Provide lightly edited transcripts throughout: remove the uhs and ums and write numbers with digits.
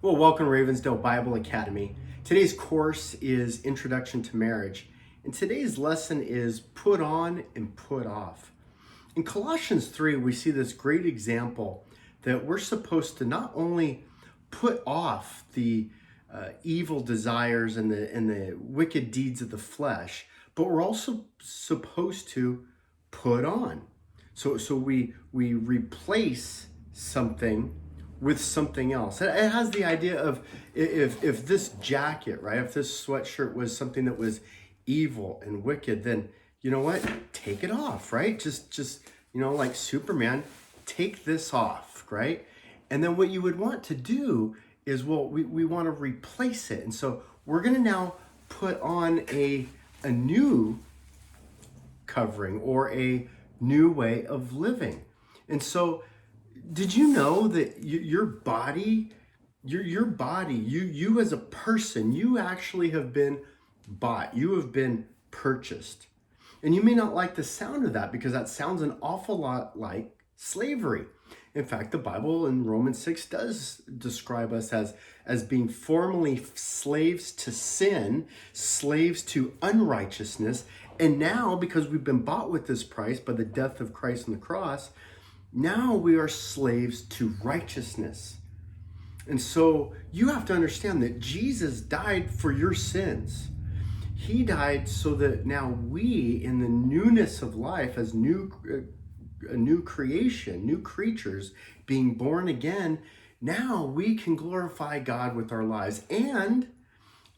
Well, welcome to Ravensdale Bible Academy. Today's course is Introduction to Marriage, and today's lesson is Put On and Put Off. In Colossians 3, we see this great example that we're supposed to not only put off the evil desires and the wicked deeds of the flesh, but we're also supposed to put on. So we replace something with something else. It has the idea of if this jacket, right, if this sweatshirt was something that was evil and wicked, then you know what? Take it off, right? Just like Superman, take this off, right? And then what you would want to do is, well, we want to replace it. And so we're going to now put on a new covering or a new way of living. And so did you know that your body, you as a person, you actually have been bought, you have been purchased. And you may not like the sound of that because that sounds an awful lot like slavery. In fact, the Bible in Romans 6 does describe us as being formerly slaves to sin, slaves to unrighteousness. And now, because we've been bought with this price by the death of Christ on the cross, now we are slaves to righteousness. And so you have to understand that Jesus died for your sins. He died so that now we, in the newness of life, as a new creation, new creatures, being born again, now we can glorify God with our lives, and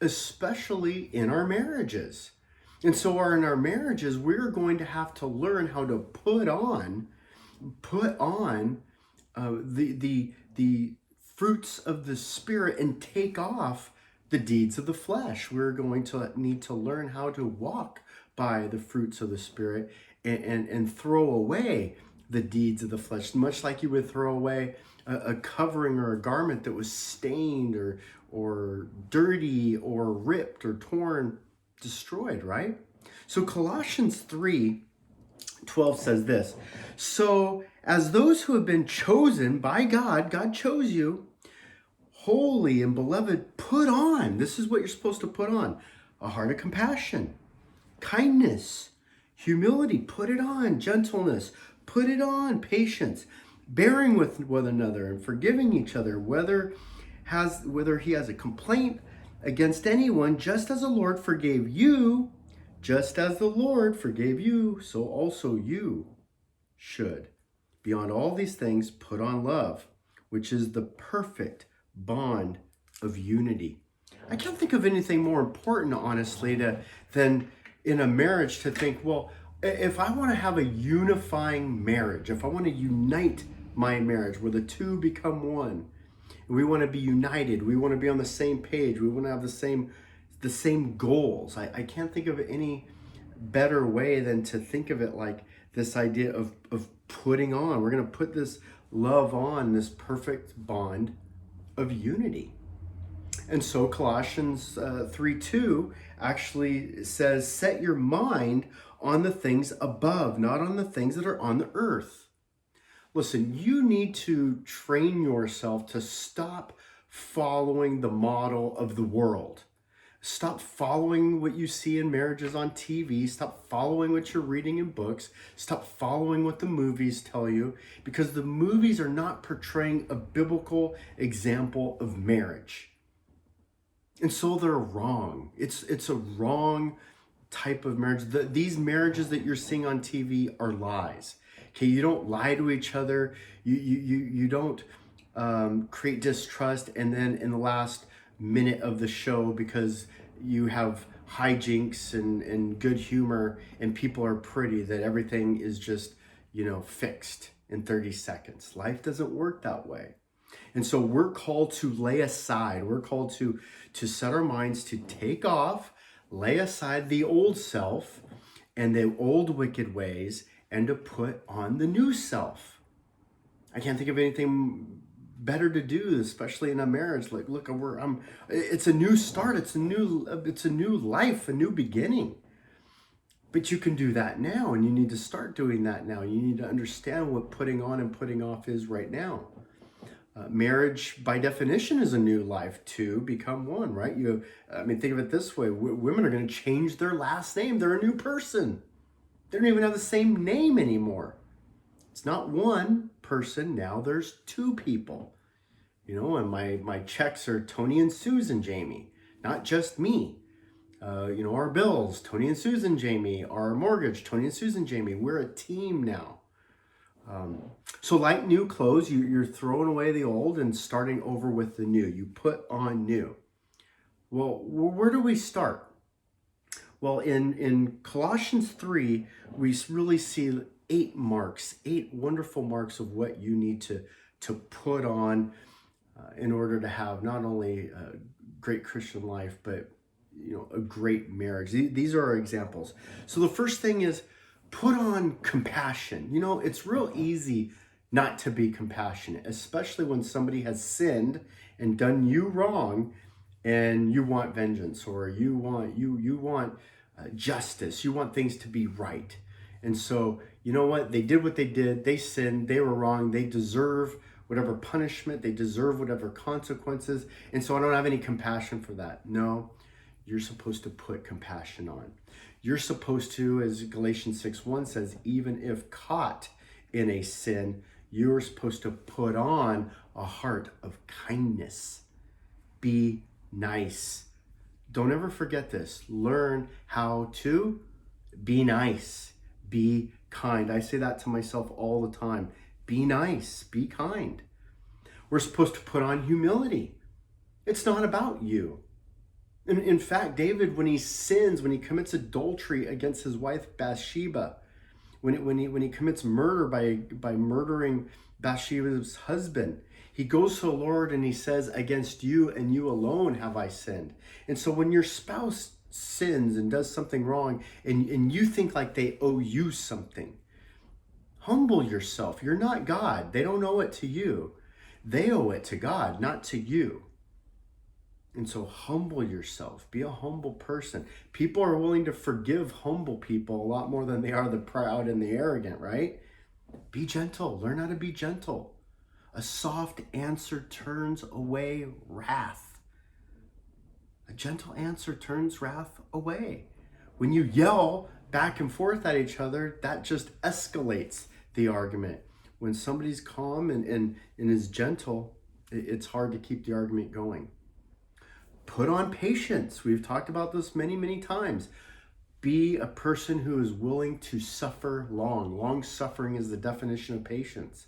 especially in our marriages. And so in our marriages, we're going to have to learn how to put on the fruits of the Spirit and take off the deeds of the flesh. We're going to need to learn how to walk by the fruits of the Spirit and throw away the deeds of the flesh, much like you would throw away a covering or a garment that was stained or dirty or ripped or torn, destroyed, right? So Colossians 3:12 says this: so as those who have been chosen by God chose you, holy and beloved, put on, this is what you're supposed to put on, a heart of compassion, kindness, humility, put it on, gentleness, put it on, patience, bearing with one another and forgiving each other, whether he has a complaint against anyone, just as the Lord forgave you, just as the Lord forgave you, so also you should. Beyond all these things, put on love, which is the perfect bond of unity. I can't think of anything more important, honestly, than in a marriage to think, well, if I want to have a unifying marriage, if I want to unite my marriage where the two become one, we want to be united, we want to be on the same page, we want to have the same goals. I can't think of any better way than to think of it like this idea of putting on. We're going to put this love on, this perfect bond of unity. And so Colossians 3:2 actually says, set your mind on the things above, not on the things that are on the earth. Listen, you need to train yourself to stop following the model of the world. Stop following what you see in marriages on TV. Stop following what you're reading in books. Stop following what the movies tell you, because the movies are not portraying a biblical example of marriage. And so they're wrong. It's a wrong type of marriage. These marriages that you're seeing on TV are lies. Okay, you don't lie to each other. You don't create distrust, and then in the last minute of the show, because you have hijinks and good humor and people are pretty, that everything is just fixed in 30 seconds. Life doesn't work that way. And so we're called to lay aside, we're called to set our minds to take off, lay aside the old self and the old wicked ways, and to put on the new self. I can't think of anything better to do, especially in a marriage. Like, look, it's a new start, it's a new life, a new beginning. But you can do that now, and you need to start doing that now. You need to understand what putting on and putting off is right now. Marriage, by definition, is a new life. Two become one, right? Think of it this way: women are going to change their last name. They're a new person. They don't even have the same name anymore. It's not one person now. There's two people. And my checks are Tony and Susan Jamie, not just me. Our bills, Tony and Susan Jamie. Our mortgage, Tony and Susan Jamie. We're a team now. So like new clothes, you're throwing away the old and starting over with the new. You put on new. Well, where do we start? Well, in Colossians 3, we really see 8 wonderful marks of what you need to put on in order to have not only a great Christian life, but a great marriage. These are our examples. So the first thing is put on compassion. It's real easy not to be compassionate, especially when somebody has sinned and done you wrong, and you want vengeance, or you want justice. You want things to be right. And so, they did what they did. They sinned. They were wrong. They deserve whatever punishment. They deserve whatever consequences. And so I don't have any compassion for that. No, you're supposed to put compassion on. You're supposed to, as Galatians 6:1 says, even if caught in a sin, you're supposed to put on a heart of kindness. Be nice. Don't ever forget this. Learn how to be nice. Be kind. I say that to myself all the time. Be nice. Be kind. We're supposed to put on humility. It's not about you. In fact, David, when he sins, when he commits adultery against his wife Bathsheba, when he commits murder by murdering Bathsheba's husband, he goes to the Lord and he says, against you and you alone have I sinned. And so when your spouse sins and does something wrong, and you think like they owe you something, humble yourself. You're not God. They don't owe it to you. They owe it to God, not to you. And so humble yourself. Be a humble person. People are willing to forgive humble people a lot more than they are the proud and the arrogant, right? Be gentle. Learn how to be gentle. A soft answer turns away wrath. A gentle answer turns wrath away. When you yell back and forth at each other, that just escalates the argument. When somebody's calm and is gentle, it's hard to keep the argument going. Put on patience. We've talked about this many, many times. Be a person who is willing to suffer long. Long suffering is the definition of patience.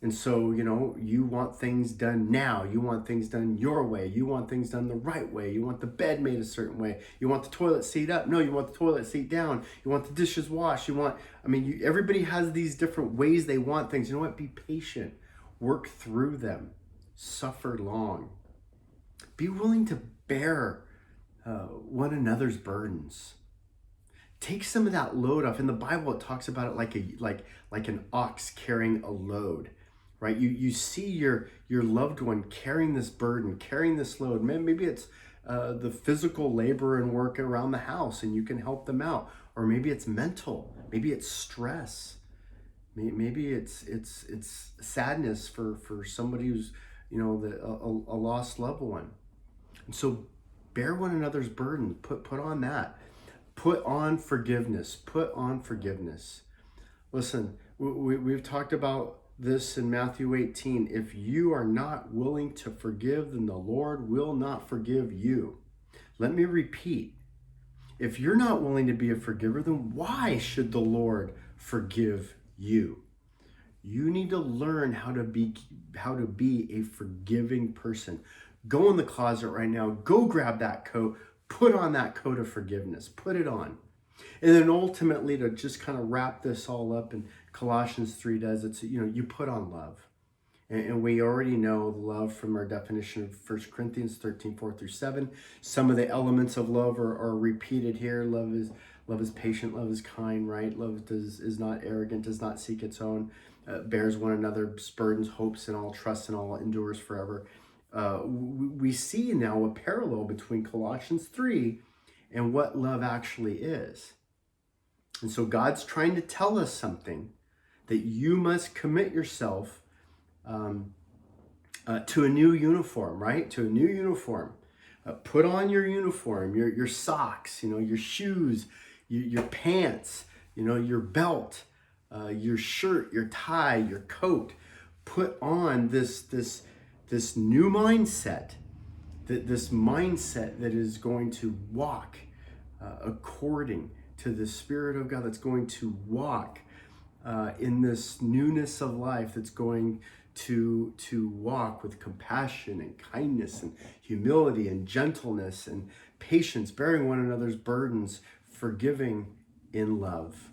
And so, you want things done now. You want things done your way. You want things done the right way. You want the bed made a certain way. You want the toilet seat up. No, you want the toilet seat down. You want the dishes washed. Everybody has these different ways they want things. You know what? Be patient. Work through them. Suffer long. Be willing to bear one another's burdens. Take some of that load off. In the Bible, it talks about it like an ox carrying a load, right? You see your loved one carrying this burden, carrying this load. Maybe it's the physical labor and work around the house, and you can help them out. Or maybe it's mental. Maybe it's stress. Maybe it's sadness for somebody who's a lost loved one. And so bear one another's burden. Put on that. Put on forgiveness. Put on forgiveness. Listen, we've talked about this in Matthew 18. If you are not willing to forgive, then the Lord will not forgive you. Let me repeat. If you're not willing to be a forgiver, then why should the Lord forgive you? You need to learn how to be a forgiving person. Go in the closet right now. Go grab that coat. Put on that coat of forgiveness. Put it on. And then ultimately, to just kind of wrap this all up, and Colossians 3 does, it's, you put on love. And we already know love from our definition of 1 Corinthians 13, 4-7. Some of the elements of love are repeated here. Love is patient, love is kind, right? Love is not arrogant, does not seek its own, bears one another's burdens, hopes, and all trusts, and all endures forever. We see now a parallel between Colossians 3 and what love actually is. And so God's trying to tell us something, that you must commit yourself to a new uniform, right? To a new uniform. Put on your uniform, your socks, your shoes, your pants, your belt, your shirt, your tie, your coat. Put on this new mindset, this mindset that is going to walk according to the Spirit of God, that's going to walk in this newness of life, that's going to walk with compassion and kindness and humility and gentleness and patience, bearing one another's burdens, forgiving in love.